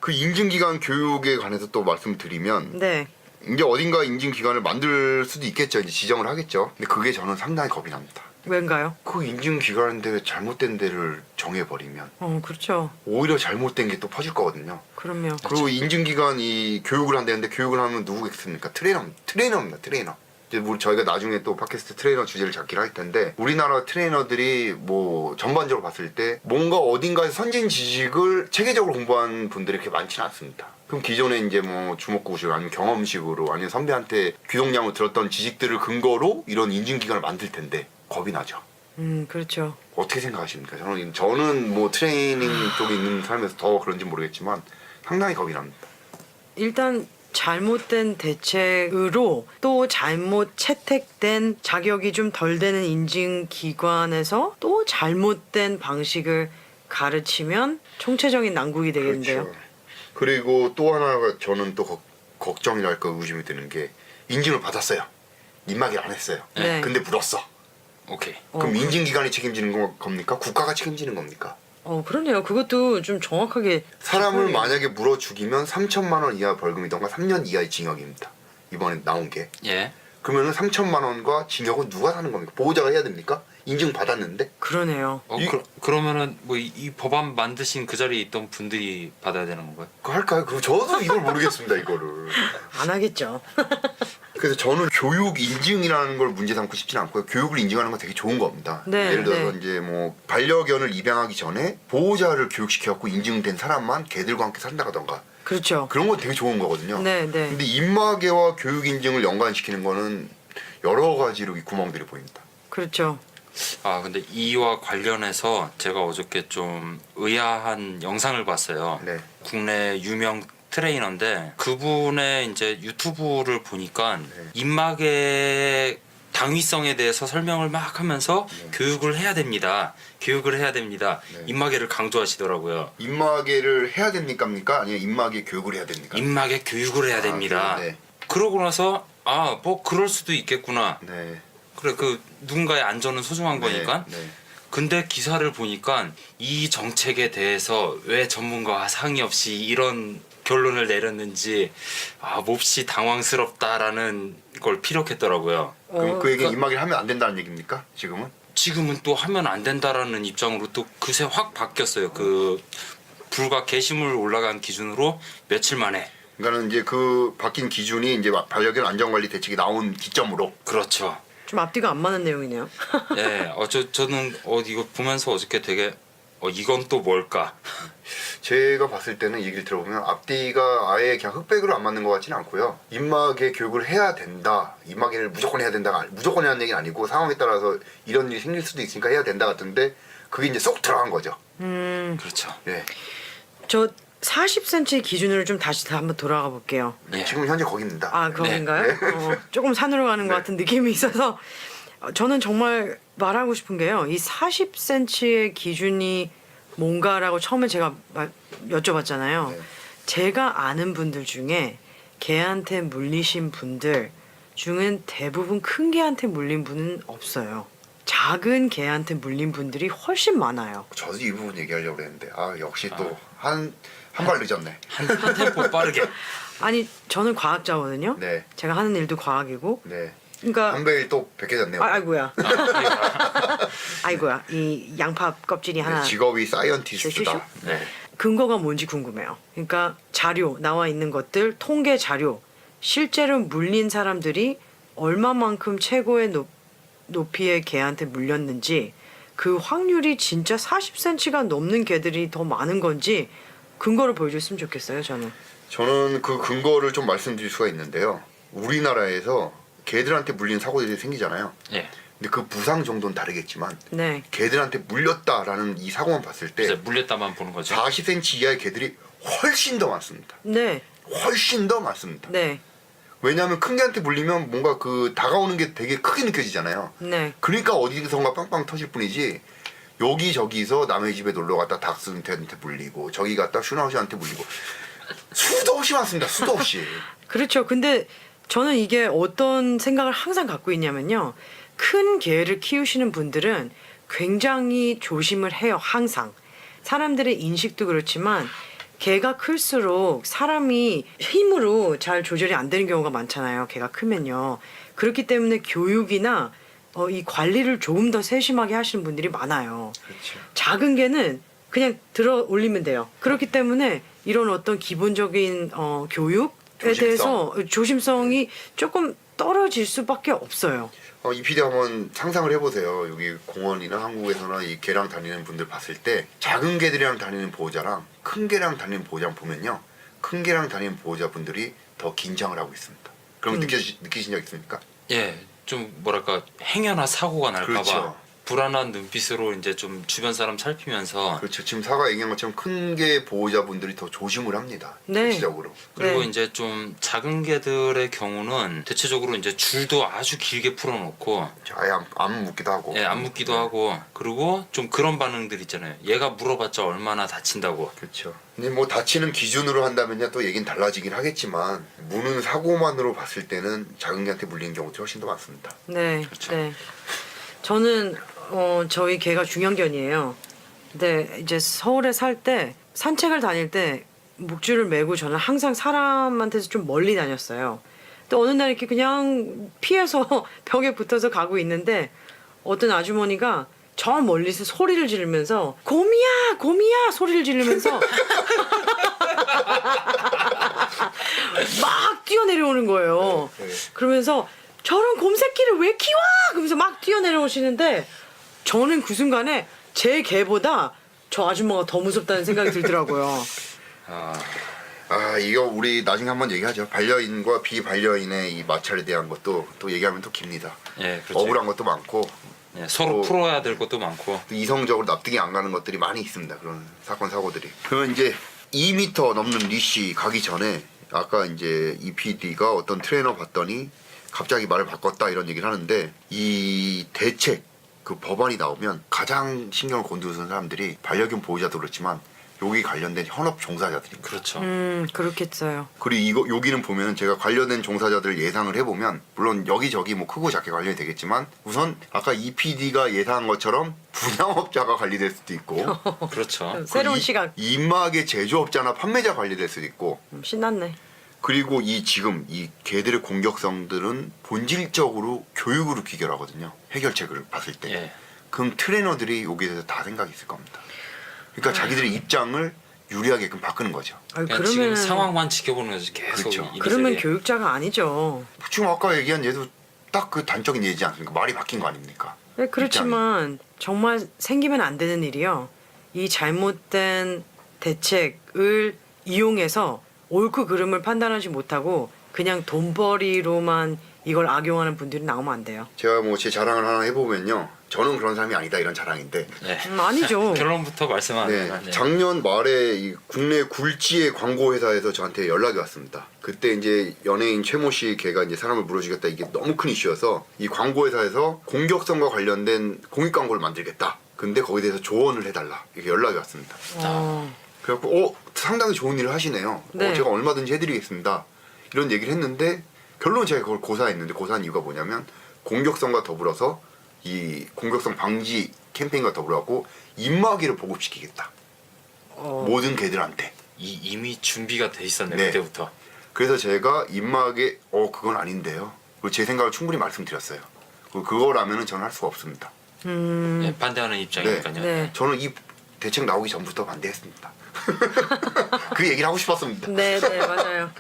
그 인증기관 교육에 관해서 또 말씀드리면 네. 이제 어딘가 인증기관을 만들 수도 있겠죠. 이제 지정을 하겠죠. 근데 그게 저는 상당히 겁이 납니다. 왠가요? 그 인증기관인데 잘못된 데를 정해버리면 그렇죠. 오히려 잘못된 게 또 퍼질 거거든요. 그럼요. 그리고 인증기관이 교육을 한다는데 교육을 하면 누구겠습니까? 트레이너입니다. 트레이너. 이제 저희가 나중에 또 팟캐스트 트레이너 주제를 잡기로 할 텐데 우리나라 트레이너들이 뭐 전반적으로 봤을 때 뭔가 어딘가에 선진 지식을 체계적으로 공부한 분들이 그렇게 많지는 않습니다. 그럼 기존에 이제 뭐 주먹구식 아니면 경험식으로 아니면 선배한테 귀동냥으로 들었던 지식들을 근거로 이런 인증기관을 만들 텐데 겁이 나죠. 그렇죠. 어떻게 생각하십니까? 저는 뭐 트레이닝 쪽에 있는 사람에서 더 그런지 모르겠지만 상당히 겁이 납니다. 일단 잘못된 대책으로 또 잘못 채택된 자격이 좀 덜 되는 인증기관에서 또 잘못된 방식을 가르치면 총체적인 난국이 되겠는데요. 그렇죠. 그리고 또 하나가 저는 또 걱정이랄까 의심이 드는 게 인증을 받았어요. 입마개를 안 했어요. 네. 근데 물었어. 오케이. 그럼 인증기관이 책임지는 겁니까? 국가가 책임지는 겁니까? 그러네요. 그것도 좀 정확하게 사람을 짚어야- 만약에 물어 죽이면 3천만 원 이하 벌금이던가 3년 이하의 징역입니다. 이번에 나온 게. 예. 그러면은 3천만 원과 징역은 누가 사는 겁니까? 보호자가 해야 됩니까? 인증 받았는데? 그러네요. 그러면은 뭐 이 법안 만드신 그 자리에 있던 분들이 받아야 되는 건가요? 그거 할까요? 저도 이걸 모르겠습니다. 이거를. 안 하겠죠. 그래서 저는 교육 인증이라는 걸 문제 삼고 싶지는 않고요. 교육을 인증하는 건 되게 좋은 겁니다. 네, 예를 들어서 네. 이제 뭐 반려견을 입양하기 전에 보호자를 교육시켜갖고 인증된 사람만 개들과 함께 산다던가 그렇죠. 그런 건 되게 좋은 거거든요. 네, 네. 근데 입마개와 교육 인증을 연관시키는 거는 여러 가지로 이 구멍들이 보입니다. 그렇죠. 근데 이와 관련해서 제가 어저께 좀 의아한 영상을 봤어요. 네. 국내 유명 트레이너인데 그분의 이제 유튜브를 보니까 입마개 당위성에 대해서 설명을 막 하면서 교육을 해야 됩니다. 네. 입마개를 강조하시더라고요. 입마개를 해야 됩니까? 아니면 입마개 교육을 해야 됩니까? 입마개 교육을 해야 됩니다. 네. 그러고 나서 뭐 그럴 수도 있겠구나. 네. 그래 누군가의 안전은 소중한 거니까. 네. 근데 기사를 보니까 이 정책에 대해서 왜 전문가와 상의 없이 이런 결론을 내렸는지 몹시 당황스럽다라는 걸 피력했더라고요. 그럼 그 얘기는 그러니까 입마개를 하면 안 된다는 얘기입니까? 지금은? 지금은 또 하면 안 된다라는 입장으로 또 그새 확 바뀌었어요. 그 불과 게시물 올라간 기준으로 며칠 만에. 그러니까는 이제 그 바뀐 기준이 이제 반려견 안전관리 대책이 나온 기점으로. 그렇죠. 좀 앞뒤가 안 맞는 내용이네요. 예, 저는 이거 보면서 어저께 되게 이건 또 뭘까? 제가 봤을 때는 얘기를 들어보면 앞뒤가 아예 그냥 흑백으로 안 맞는 것 같지는 않고요. 입마개 교육을 해야 된다. 입마개를 무조건 해야 된다. 무조건 해야 하는 얘기는 아니고 상황에 따라서 이런 일이 생길 수도 있으니까 해야 된다 같은데 그게 이제 쏙 들어간 거죠. 그렇죠. 예. 저 40cm 기준으로 좀 다시 한번 돌아가 볼게요. 예. 지금 현재 거기입니다. 아, 거긴가요? 네. 조금 산으로 가는 것 네. 같은 느낌이 있어서 저는 정말 말하고 싶은 게요. 이 40cm의 기준이 뭔가라고 처음에 제가 여쭤봤잖아요. 네. 제가 아는 분들 중에 개한테 물리신 분들 중엔 대부분 큰 개한테 물린 분은 없어요. 작은 개한테 물린 분들이 훨씬 많아요. 저도 이 부분 얘기하려고 했는데 역시 또 한 발 늦었네. 한 템포 빠르게. 아니 저는 과학자거든요. 네. 제가 하는 일도 과학이고. 네. 그러니까 한 배일 또 베껴졌네요. 아이고야. 아이고야. 이 양파 껍질이 하나. 직업이 사이언티스트다. 네. 근거가 뭔지 궁금해요. 그러니까 자료 나와 있는 것들 통계 자료 실제로 물린 사람들이 얼마만큼 최고의 높이의 개한테 물렸는지 그 확률이 진짜 40cm가 넘는 개들이 더 많은 건지 근거를 보여줬으면 좋겠어요. 저는 그 근거를 좀 말씀드릴 수가 있는데요. 우리나라에서 개들한테 물린 사고들이 생기잖아요. 예. 근데 그 부상 정도는 다르겠지만 네. 개들한테 물렸다라는 이 사고만 봤을 때 이제 물렸다만 보는 거죠. 40cm 이하의 개들이 훨씬 더 많습니다. 네. 훨씬 더 많습니다. 네. 왜냐하면 큰 개한테 물리면 뭔가 그 다가오는 게 되게 크게 느껴지잖아요. 네. 그러니까 어디선가 빵빵 터질 뿐이지 여기저기서 남의 집에 놀러 갔다 닥스한테 물리고 저기 갔다 슈나우시한테 물리고 수도 없이 많습니다. 수도 없이. 그렇죠. 근데 저는 이게 어떤 생각을 항상 갖고 있냐면요. 큰 개를 키우시는 분들은 굉장히 조심을 해요. 항상. 사람들의 인식도 그렇지만 개가 클수록 사람이 힘으로 잘 조절이 안 되는 경우가 많잖아요. 개가 크면요. 그렇기 때문에 교육이나 이 관리를 조금 더 세심하게 하시는 분들이 많아요. 그렇죠. 작은 개는 그냥 들어 올리면 돼요. 그렇기 때문에 이런 어떤 기본적인 교육에 대해서 조심성이 조금 떨어질 수밖에 없어요. 이 PD 한번 상상을 해보세요. 여기 공원이나 한국에서나 이 개랑 다니는 분들 봤을 때 작은 개들이랑 다니는 보호자랑 큰 개랑 다니는 보호자랑 보면요. 큰 개랑 다니는 보호자분들이 더 긴장을 하고 있습니다. 그럼 느끼신 적 있습니까? 예. 좀 뭐랄까 행여나 사고가 날까봐 그렇죠. 불안한 눈빛으로 이제 좀 주변 사람 살피면서 그렇죠. 지금 사과 얘기한 것처럼 큰 개 보호자분들이 더 조심을 합니다. 네. 대체적으로. 그리고 네. 이제 좀 작은 개들의 경우는 대체적으로 이제 줄도 아주 길게 풀어놓고 아예 안 묻기도 하고. 예, 안 묶기도 하고 그리고 좀 그런 반응들 있잖아요. 얘가 물어봤자 얼마나 다친다고. 그렇죠. 근데 뭐 다치는 기준으로 한다면요 또 얘기는 달라지긴 하겠지만 무는 사고만으로 봤을 때는 작은 개한테 물리는 경우도 훨씬 더 많습니다. 네. 그렇죠. 네. 저는 저희 개가 중형견이에요. 근데 이제 서울에 살 때 산책을 다닐 때 목줄을 메고 저는 항상 사람한테서 좀 멀리 다녔어요. 또 어느 날 이렇게 그냥 피해서 벽에 붙어서 가고 있는데 어떤 아주머니가 저 멀리서 소리를 지르면서 곰이야 곰이야 소리를 지르면서 막 뛰어내려오는 거예요. 네. 그러면서 저런 곰새끼를 왜 키워? 그러면서 막 뛰어내려오시는데 저는 그 순간에 제 개보다 저 아줌마가 더 무섭다는 생각이 들더라고요. 이거 우리 나중에 한번 얘기하죠. 반려인과 비반려인의 이 마찰에 대한 것도 또 얘기하면 또 깁니다. 예, 그렇죠. 억울한 것도 많고 예, 서로 풀어야 될 것도 많고. 이성적으로 납득이 안 가는 것들이 많이 있습니다. 그런 사건 사고들이. 그러면 이제 2m 넘는 리시 가기 전에 아까 이제 이 PD가 어떤 트레이너 봤더니 갑자기 말을 바꿨다 이런 얘기를 하는데 이 대책 그 법안이 나오면 가장 신경을 곤두는 사람들이 반려견 보호자도 그렇지만 여기 관련된 현업 종사자들입니다. 그렇죠. 그렇겠어요. 그리고 여기는 보면 제가 관련된 종사자들 예상을 해보면 물론 여기저기 뭐 크고 작게 관련이 되겠지만 우선 아까 이 PD가 예상한 것처럼 분양업자가 관리될 수도 있고 그렇죠. 새로운 시각. 입막의 제조업자나 판매자 관리될 수도 있고 신났네. 그리고 지금 이 개들의 공격성들은 본질적으로 교육으로 귀결하거든요. 해결책을 봤을 때. 예. 그럼 트레이너들이 여기에 대해서 다 생각이 있을 겁니다. 그러니까 자기들의 입장을 유리하게끔 바꾸는 거죠. 아유, 그냥 지금 상황만 지켜보는 거지 계속. 그렇죠. 그러면 교육자가 아니죠. 지금 아까 얘기한 얘도 딱 그 단적인 예지 않습니까? 말이 바뀐 거 아닙니까? 네, 그렇지만 정말 생기면 안 되는 일이요. 이 잘못된 대책을 이용해서 옳고 그름을 판단하지 못하고 그냥 돈벌이로만 이걸 악용하는 분들이 나오면 안 돼요. 제가 뭐 제 자랑을 하나 해보면요. 저는 그런 사람이 아니다 이런 자랑인데 네. 아니죠. 결론부터 네, 말씀하면 네. 작년 말에 이 국내 굴지의 광고 회사에서 저한테 연락이 왔습니다. 그때 이제 연예인 최모 씨 걔가 이제 사람을 물어주겠다 이게 너무 큰 이슈여서 이 광고 회사에서 공격성과 관련된 공익 광고를 만들겠다. 근데 거기에 대해서 조언을 해달라 이렇게 연락이 왔습니다. 그래갖고 상당히 좋은 일을 하시네요. 네. 제가 얼마든지 해드리겠습니다. 이런 얘기를 했는데 결론 제가 그걸 고사했는데 고사한 이유가 뭐냐면 공격성과 더불어서 이 공격성 방지 캠페인과 더불어갖고 입마개를 보급시키겠다. 모든 개들한테. 이미 준비가 돼 있었네 네. 그때부터. 그래서 제가 입마개 그건 아닌데요. 그리고 제 생각을 충분히 말씀드렸어요. 그거라면은 저는 할 수가 없습니다. 네, 반대하는 입장이니까요. 네. 저는 이 대책 나오기 전부터 반대했습니다. 그 얘기를 하고 싶었습니다. 네, 맞아요.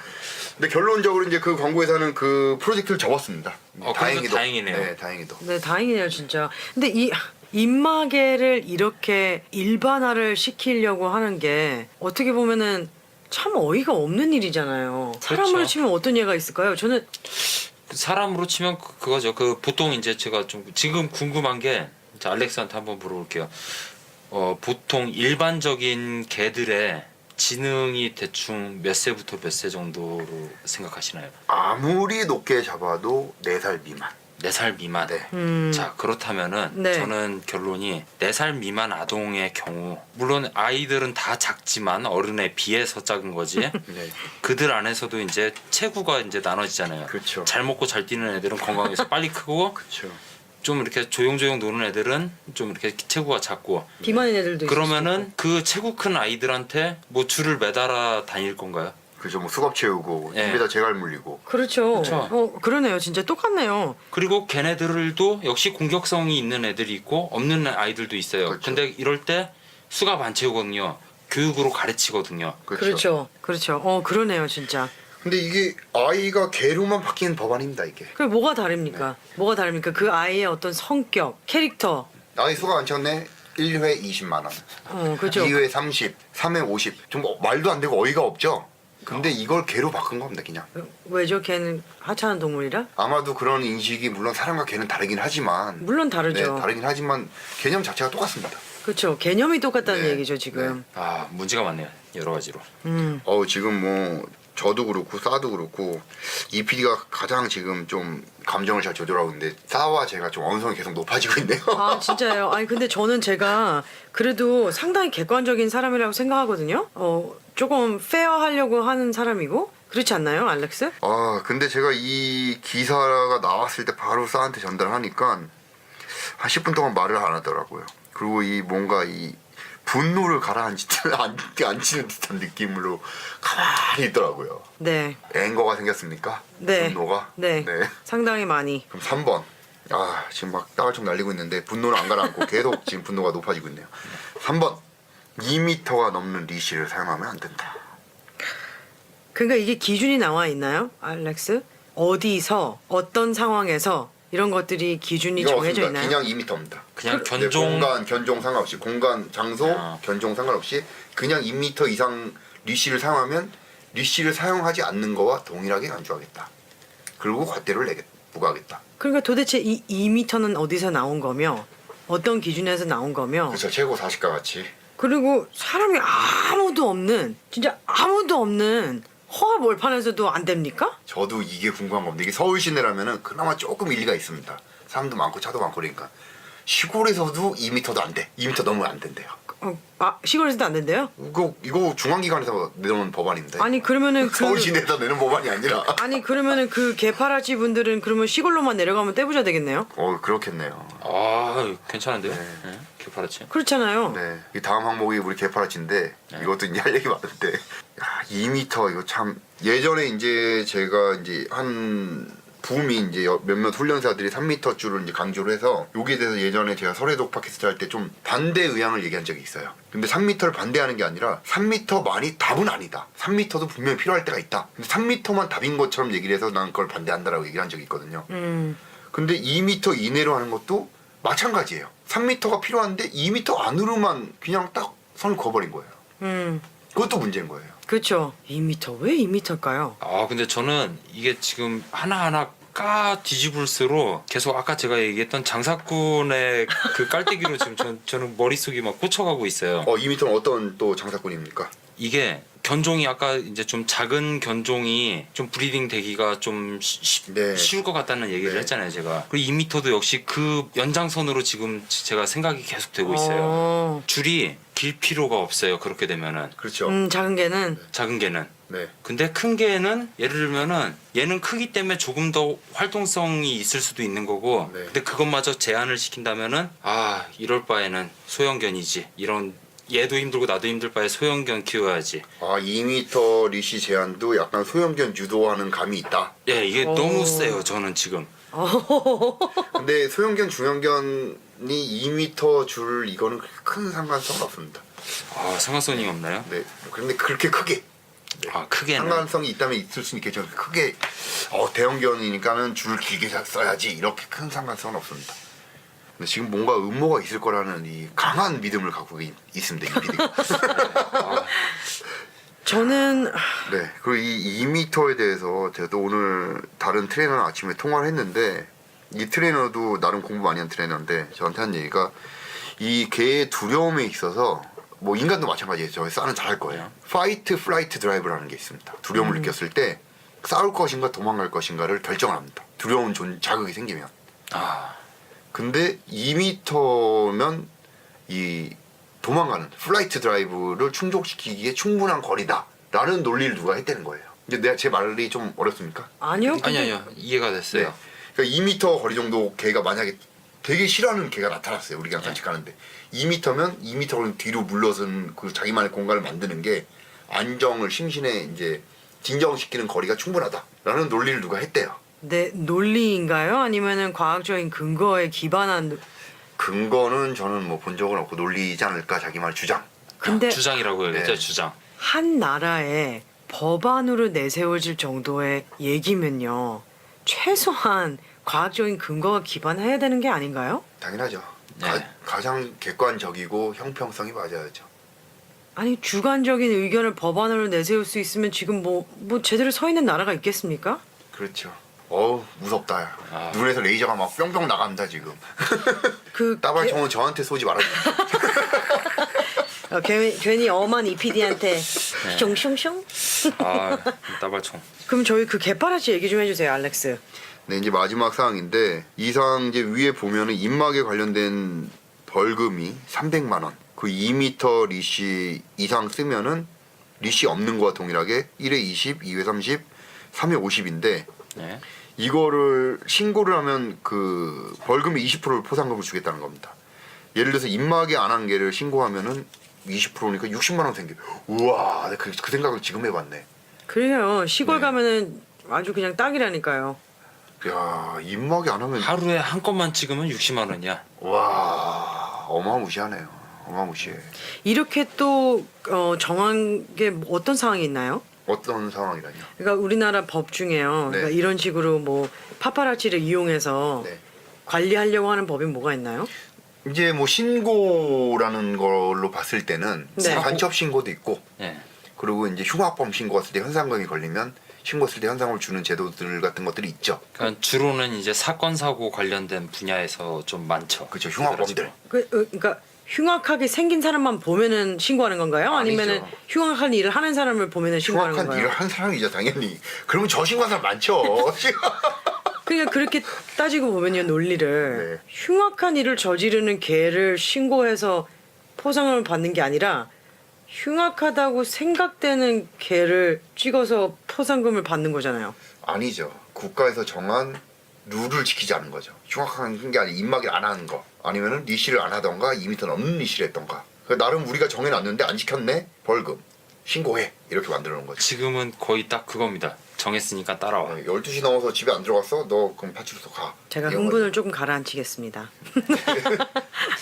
근데 결론적으로 이제 그 광고회사는 그 프로젝트를 접었습니다. 그래도 다행이네요. 네, 다행히도. 네, 다행이네요, 진짜. 근데 이 입마개를 이렇게 일반화를 시키려고 하는 게 어떻게 보면은 참 어이가 없는 일이잖아요. 사람으로 그렇죠. 치면 어떤 예가 있을까요? 저는 사람으로 치면 그거죠. 그 보통 이제 제가 좀 지금 궁금한 게 이제 알렉스한테 한번 물어볼게요. 보통 일반적인 개들의 지능이 대충 몇 세부터 몇 세 정도로 생각하시나요? 아무리 높게 잡아도 4살 미만. 4살 미만. 네. 자 그렇다면은 네. 저는 결론이 4살 미만 아동의 경우 물론 아이들은 다 작지만 어른에 비해서 작은 거지. 네. 그들 안에서도 이제 체구가 이제 나눠지잖아요. 그렇죠. 잘 먹고 잘 뛰는 애들은 건강해서 빨리 크고 그렇죠. 좀 이렇게 조용조용 노는 애들은 좀 이렇게 체구가 작고. 비만인 애들도 있을 그러면은 그 체구 큰 아이들한테 뭐 줄을 매달아 다닐 건가요? 그죠. 뭐 수갑 채우고 네. 입에다 재갈 물리고. 그렇죠. 그렇죠. 그러네요. 진짜 똑같네요. 그리고 걔네들도 역시 공격성이 있는 애들이 있고 없는 아이들도 있어요. 그렇죠. 근데 이럴 때 수갑 안 채우거든요. 교육으로 가르치거든요. 그렇죠. 그러네요, 진짜. 근데 이게 아이가 개로만 바뀌는 법안입니다, 이게. 그게 뭐가 다릅니까? 뭐가 다릅니까? 그 아이의 어떤 성격, 캐릭터. 아이 수갑 안 채웠네. 1회 20만 원. 그렇죠. 2회 30, 3회 50. 좀 말도 안 되고 어이가 없죠. 근데 이걸 개로 바꾼 겁니다, 그냥. 왜죠? 걔는 하찮은 동물이라? 아마도 그런 인식이 물론 사람과 개는 다르긴 하지만 물론 다르죠. 네, 다르긴 하지만 개념 자체가 똑같습니다. 그렇죠. 개념이 똑같다는 네. 얘기죠, 지금. 아 문제가 많네요. 여러 가지로. 지금 뭐 저도 그렇고 싸도 그렇고 이 PD가 가장 지금 좀 감정을 잘 조절하고 있는데 싸와 제가 좀 언성이 계속 높아지고 있네요. 아, 진짜요? 아니, 근데 저는 제가 그래도 상당히 객관적인 사람이라고 생각하거든요. 조금 페어하려고 하는 사람이고. 그렇지 않나요, 알렉스? 근데 제가 이 기사가 나왔을 때 바로 싸한테 전달하니까 한 10분 동안 말을 안 하더라고요. 그리고 이 뭔가 이 분노를 가라앉히는 듯한 느낌으로 가만히 있더라고요. 네. 앵거가 생겼습니까? 네. 분노가? 네. 상당히 많이. 그럼 3번. 지금 막 땅을 좀 날리고 있는데 분노는 안 가라앉고 계속 지금 분노가 높아지고 있네요. 3번. 2m가 넘는 리시를 사용하면 안 된다. 그러니까 이게 기준이 나와 있나요, 알렉스? 어디서, 어떤 상황에서 이런 것들이 기준이 이거 정해져 없습니다. 있나요? 그냥 2m입니다. 그냥 견종 견종 상관없이 공간 장소 견종 상관없이 그냥 2m 이상 리시를 사용하면 리시를 사용하지 않는 거와 동일하게 간주하겠다. 그리고 과태료를 부과하겠다. 그러니까 도대체 이 2m는 어디서 나온 거며 어떤 기준에서 나온 거며 그렇죠. 최고 40가 같이. 그리고 사람이 아무도 없는 진짜 아무도 없는 허업 월판에서도 안 됩니까? 저도 이게 궁금한 겁니다. 이게 서울 시내라면은 그나마 조금 일리가 있습니다. 사람도 많고 차도 많고 그러니까 시골에서도 2m도 안 돼. 2m 넘으면 안 된대요. 시골에서도 안 된대요? 이거 중앙기관에서 내놓은 법안입니다. 아니 그러면은 서울시내에서 내는 법안이 아니라. 아니 그러면은 그 개파라치 분들은 그러면 시골로만 내려가면 떼부자 되겠네요? 그렇겠네요. 아 괜찮은데요? 네. 개파라치. 그렇잖아요. 네. 이 다음 항목이 우리 개파라치인데 이것도 이제 할 얘기 많은데 2m 이거 참 예전에 이제 제가 이제 한 붐이 이제 몇몇 훈련사들이 3m 줄을 이제 강조를 해서 여기에 대해서 예전에 제가 설해독 팟캐스트 할 때 좀 반대 의향을 얘기한 적이 있어요. 근데 3m를 반대하는 게 아니라 3m만이 답은 아니다. 3m도 분명히 필요할 때가 있다. 근데 3m만 답인 것처럼 얘기를 해서 난 그걸 반대한다라고 얘기를 한 적이 있거든요. 근데 2m 이내로 하는 것도 마찬가지예요. 3m가 필요한데 2m 안으로만 그냥 딱 선을 그어버린 거예요. 그것도 문제인 거예요. 그렇죠. 2m 왜 2m일까요? 아 근데 저는 이게 지금 하나하나 까 뒤집을수록 계속 아까 제가 얘기했던 장사꾼의 그 깔때기로 지금 저는 머릿속이 막 꽂혀가고 있어요. 2m는 어떤 또 장사꾼입니까? 이게 견종이 아까 이제 좀 작은 견종이 좀 브리딩 되기가 좀 네. 쉬울 것 같다는 얘기를 네. 했잖아요 제가. 그리고 2m도 역시 그 연장선으로 지금 제가 생각이 계속 되고 있어요. 줄이 길 필요가 없어요 그렇게 되면은. 그렇죠. 작은 개는 작은 개는. 네. 근데 큰 개는 예를 들면은 얘는 크기 때문에 조금 더 활동성이 있을 수도 있는 거고 네. 근데 그것마저 제한을 시킨다면은 이럴 바에는 소형견이지 이런 얘도 힘들고 나도 힘들 바에 소형견 키워야지. 2m 리시 제한도 약간 소형견 유도하는 감이 있다. 예 이게 너무 세요 저는 지금. 근데 소형견 중형견이 2m 줄 이거는 큰 상관성은 없습니다. 상관성이 없나요? 네. 그런데 그렇게 크게 크게는 상관성이 있다면 있을 수는 있겠죠. 크게 대형견이니까는 줄을 길게 써야지 이렇게 큰 상관성은 없습니다. 근데 지금 뭔가 음모가 있을 거라는 이 강한 믿음을 갖고 있습니다. 이 믿음. 저는 네. 그리고 이 2m에 대해서 제가 또 오늘 다른 트레이너랑 아침에 통화를 했는데 이 트레이너도 나름 공부 많이 한 트레이너인데 저한테 한 얘기가 이 개의 두려움에 있어서 뭐 인간도 마찬가지예요. 저 싸는 잘할 거예요. 파이트 플라이트 드라이브라는 게 있습니다. 두려움을 느꼈을 때 싸울 것인가 도망갈 것인가를 결정을 합니다. 두려운 자극이 생기면. 근데 2m면 이 도망가는 플라이트 드라이브를 충족시키기에 충분한 거리다라는 논리를 누가 했다는 거예요. 근데 제 말이 좀 어렵습니까? 아니요. 아니요 이해가 됐어요. 네. 그러니까 2m 거리 정도 개가 만약에 되게 싫어하는 개가 나타났어요. 우리가 산책 가는데 2m면 2m를 뒤로 물러선 그 자기만의 공간을 만드는 게 안정을 심신에 이제 진정시키는 거리가 충분하다라는 논리를 누가 했대요. 네, 논리인가요? 아니면은 과학적인 근거에 기반한 근거는 저는 뭐 본 적은 없고 논리이지 않을까 자기만의 주장. 근데 주장이라고 해야겠죠. 네. 주장. 한 나라에 법안으로 내세워질 정도의 얘기면요. 최소한 과학적인 근거가 기반해야 되는 게 아닌가요? 당연하죠. 네. 가장 객관적이고 형평성이 맞아야죠. 아니 주관적인 의견을 법안으로 내세울 수 있으면 지금 뭐 제대로 서 있는 나라가 있겠습니까? 그렇죠. 무섭다. 아. 눈에서 레이저가 막 뿅뿅 나간다 지금. 그 따발총은 저한테 쏘지 말아주세요. 괜히 엄한 EPD한테 숑숑숑. 따발총. 그럼 저희 그 개파라치 얘기 좀 해주세요, 알렉스. 네, 이제 마지막 사항인데 이 사항 이제 위에 보면은 입막에 관련된 벌금이 300만 원. 그 2m 리시 이상 쓰면은 리시 없는 거와 동일하게 1회 20, 2회 30, 3회 50인데 네. 이거를 신고를 하면 그 벌금의 20%를 포상금을 주겠다는 겁니다. 예를 들어서 입막에 안 한 개를 신고하면은 20%니까 60만 원 생겨. 우와, 그 생각을 지금 해봤네. 그래요. 시골 가면은 아주 그냥 딱이라니까요. 야, 입막에 안 하면 하루에 한 건만 찍으면 60만 원이야. 와, 어마무시하네요. 어마무시해. 이렇게 또 정한 게 어떤 상황이 있나요? 어떤 상황이라뇨? 그러니까 우리나라 법 중에요. 네. 그러니까 이런 식으로 뭐 파파라치를 이용해서 네. 관리하려고 하는 법이 뭐가 있나요? 이제 뭐 신고라는 걸로 봤을 때는 네. 간첩 신고도 있고 네. 그리고 이제 흉악범 신고했을 때 현상금이 걸리면 신고했을 때 현상을 주는 제도들 같은 것들이 있죠. 그러니까 주로는 이제 사건 사고 관련된 분야에서 좀 많죠. 그렇죠. 흉악범들. 그러니까 흉악하게 생긴 사람만 보면은 신고하는 건가요? 아니죠. 아니면은 흉악한 일을 하는 사람을 보면은 신고하는 흉악한 건가요? 일을 한 사람이죠, 당연히. 그러면 저 신고한 사람 많죠. 그러니까 그렇게 따지고 보면요 논리를 네. 흉악한 일을 저지르는 개를 신고해서 포상금을 받는 게 아니라 흉악하다고 생각되는 개를 찍어서 포상금을 받는 거잖아요. 아니죠. 국가에서 정한 룰을 지키지 않은 거죠. 흉악한 게 아니라 입마개를 안 하는 거. 아니면은 리시를 안 하던가 2m 넘는 리시를 했던가. 나름 우리가 정해놨는데 안 지켰네? 벌금. 신고해. 이렇게 만들어 놓은 거죠. 지금은 거의 딱 그겁니다. 정했으니까 따라와. 12시 넘어서 집에 안 들어갔어? 너 그럼 파출소 가. 제가 이런 흥분을 거죠. 조금 가라앉히겠습니다.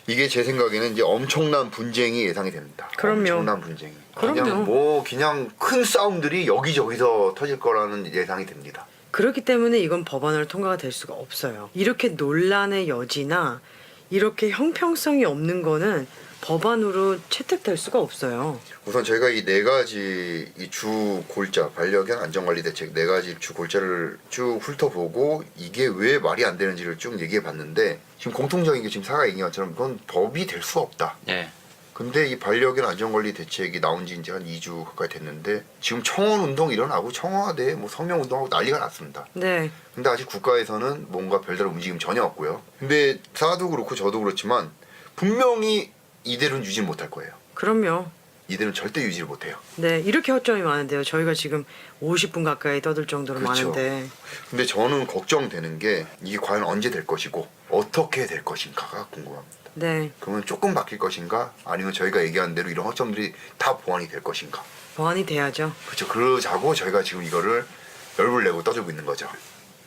이게 제 생각에는 이제 엄청난 분쟁이 예상이 됩니다. 그럼요. 엄청난 분쟁이. 그럼요. 그냥 큰 싸움들이 여기저기서 터질 거라는 예상이 됩니다. 그렇기 때문에 이건 법안으로 통과가 될 수가 없어요. 이렇게 논란의 여지나 이렇게 형평성이 없는 거는 법안으로 채택될 수가 없어요. 우선 저희가 이 네 가지 이 주 골자 반려견 안전관리 대책 네 가지 주 골자를 쭉 훑어보고 이게 왜 말이 안 되는지를 쭉 얘기해 봤는데 지금 공통적인 게 지금 사가 얘기한 것처럼 이건 법이 될 수 없다. 예. 근데 이 반려견 안전관리 대책이 나온 지 이제 한 2주 가까이 됐는데 지금 청원 운동 일어나고 청와대 뭐 서명 운동하고 난리가 났습니다. 네. 근데 아직 국가에서는 뭔가 별다른 움직임 전혀 없고요. 근데 사도 그렇고 저도 그렇지만 분명히 이대로는 유지 못할 거예요. 그럼요. 이대로는 절대 유지를 못해요. 네, 이렇게 허점이 많은데요. 저희가 지금 50분 가까이 떠들 정도로 그렇죠. 많은데. 근데 저는 걱정되는 게 이게 과연 언제 될 것이고 어떻게 될 것인가가 궁금합니다. 네, 그러면 조금 바뀔 것인가 아니면 저희가 얘기한 대로 이런 허점들이 다 보완이 될 것인가. 보완이 돼야죠. 그렇죠. 그러자고 저희가 지금 이거를 열불 내고 떠들고 있는 거죠.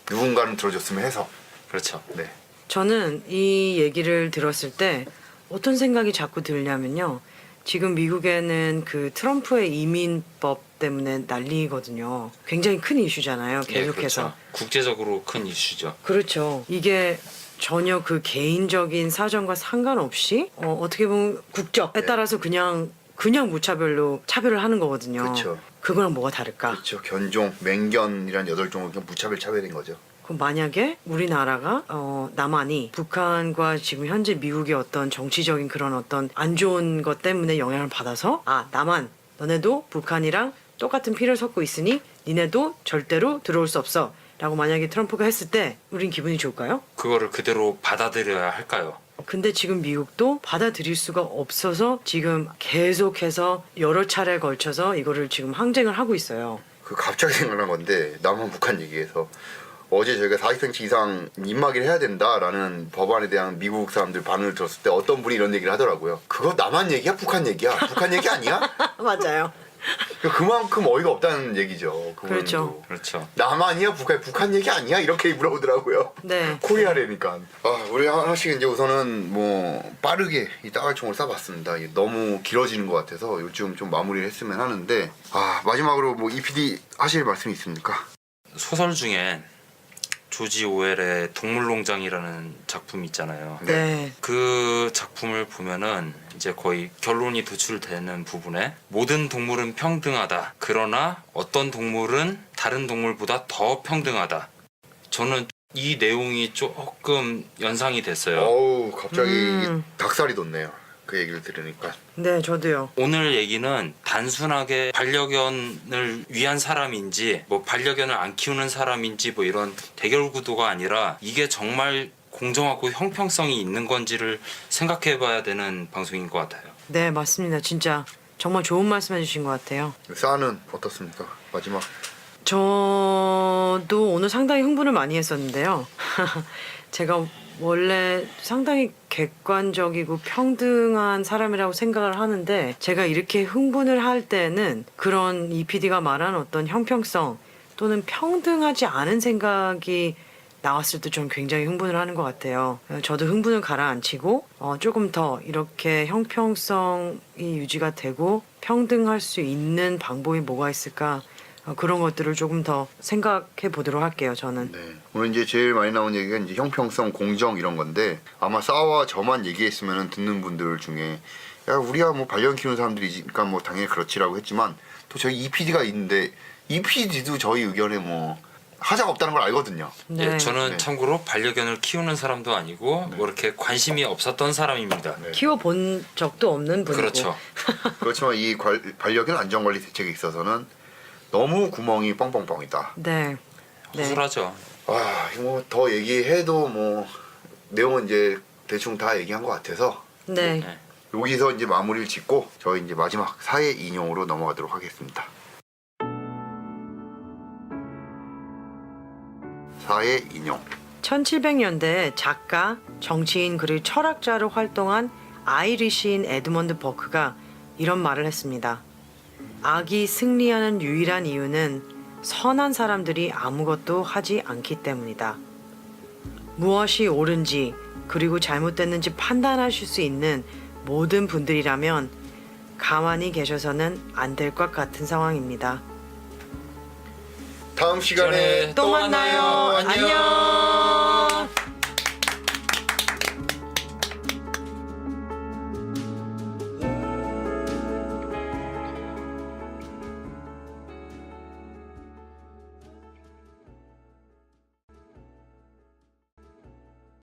누군가는 들어줬으면 해서. 그렇죠. 네. 저는 이 얘기를 들었을 때 어떤 생각이 자꾸 들냐면요. 지금 미국에는 그 트럼프의 이민법 때문에 난리거든요. 굉장히 큰 이슈잖아요. 예, 계속해서. 그렇죠. 국제적으로 큰 이슈죠. 그렇죠. 이게 전혀 그 개인적인 사정과 상관없이 어떻게 보면 국적에 네. 따라서 그냥 무차별로 차별을 하는 거거든요. 그렇죠. 그거랑 뭐가 다를까? 그렇죠. 견종, 맹견이란 8종을 그냥 무차별 차별인 거죠. 그럼 만약에 우리나라가 남한이 북한과 지금 현재 미국의 어떤 정치적인 그런 어떤 안 좋은 것 때문에 영향을 받아서 남한 너네도 북한이랑 똑같은 피를 섞고 있으니 니네도 절대로 들어올 수 없어 라고 만약에 트럼프가 했을 때 우린 기분이 좋을까요? 그거를 그대로 받아들여야 할까요? 근데 지금 미국도 받아들일 수가 없어서 지금 계속해서 여러 차례에 걸쳐서 이거를 지금 항쟁을 하고 있어요. 그 갑자기 생각난 건데 남한 북한 얘기해서 어제 저희가 40cm 이상 입마개를 해야 된다라는 법안에 대한 미국 사람들 반응을 들었을 때 어떤 분이 이런 얘기를 하더라고요. 그거 남한 얘기야? 북한 얘기야? 북한 얘기 아니야? 맞아요. 그만큼 어이가 없다는 얘기죠. 그분도. 그렇죠. 그렇죠. 남한이야? 북한 얘기 아니야? 이렇게 물어보더라고요. 네. 코리아래니까. 우리 하나씩 이제 우선은 뭐 빠르게 이 따갈총을 쏴봤습니다. 이게 너무 길어지는 것 같아서 요즘 좀 마무리를 했으면 하는데 마지막으로 뭐 EPD 하실 말씀이 있습니까? 소설 중에 조지 오웰의 동물농장이라는 작품이 있잖아요. 네. 그 작품을 보면은 이제 거의 결론이 도출되는 부분에 모든 동물은 평등하다. 그러나 어떤 동물은 다른 동물보다 더 평등하다. 저는 이 내용이 조금 연상이 됐어요. 어우 갑자기 닭살이 돋네요. 그 얘기를 들으니까. 네, 저도요. 오늘 얘기는 단순하게 반려견을 위한 사람인지 뭐 반려견을 안 키우는 사람인지 뭐 이런 대결 구도가 아니라 이게 정말 공정하고 형평성이 있는 건지를 생각해 봐야 되는 방송인 것 같아요. 네, 맞습니다. 진짜 정말 좋은 말씀 해주신 것 같아요. 싸는 어떻습니까? 마지막. 저도 오늘 상당히 흥분을 많이 했었는데요. 제가 원래 상당히 객관적이고 평등한 사람이라고 생각을 하는데 제가 이렇게 흥분을 할 때는 그런 EPD가 말한 어떤 형평성 또는 평등하지 않은 생각이 나왔을 때 좀 굉장히 흥분을 하는 것 같아요. 저도 흥분을 가라앉히고 조금 더 이렇게 형평성이 유지가 되고 평등할 수 있는 방법이 뭐가 있을까 그런 것들을 조금 더 생각해 보도록 할게요. 저는. 네. 오늘 이제 제일 많이 나온 얘기가 이제 형평성, 공정 이런 건데 아마 싸와 저만 얘기했으면 듣는 분들 중에 야 우리야 뭐 반려견 키우는 사람들이니까 뭐 당연히 그렇지라고 했지만 또 저희 EPD가 있는데 EPD도 저희 의견에 뭐 하자가 없다는 걸 알거든요. 네. 예, 저는 네. 참고로 반려견을 키우는 사람도 아니고 뭐 이렇게 관심이 없었던 사람입니다. 네. 키워본 적도 없는 분이고. 그렇죠. 그렇지만 이 반려견 안전관리 대책에 있어서는 너무 구멍이 뻥뻥뻥이다. 네. 네. 허술하죠. 이거 뭐 더 얘기해도 뭐 내용은 이제 대충 다 얘기한 것 같아서 네. 네. 여기서 이제 마무리를 짓고 저희 이제 마지막 사회 인용으로 넘어가도록 하겠습니다. 사회 인용. 1700년대 작가, 정치인 그리고 철학자로 활동한 아이리시인 에드먼드 버크가 이런 말을 했습니다. 악이 승리하는 유일한 이유는 선한 사람들이 아무것도 하지 않기 때문이다. 무엇이 옳은지 그리고 잘못됐는지 판단하실 수 있는 모든 분들이라면 가만히 계셔서는 안 될 것 같은 상황입니다. 다음 시간에 또 만나요. 안녕.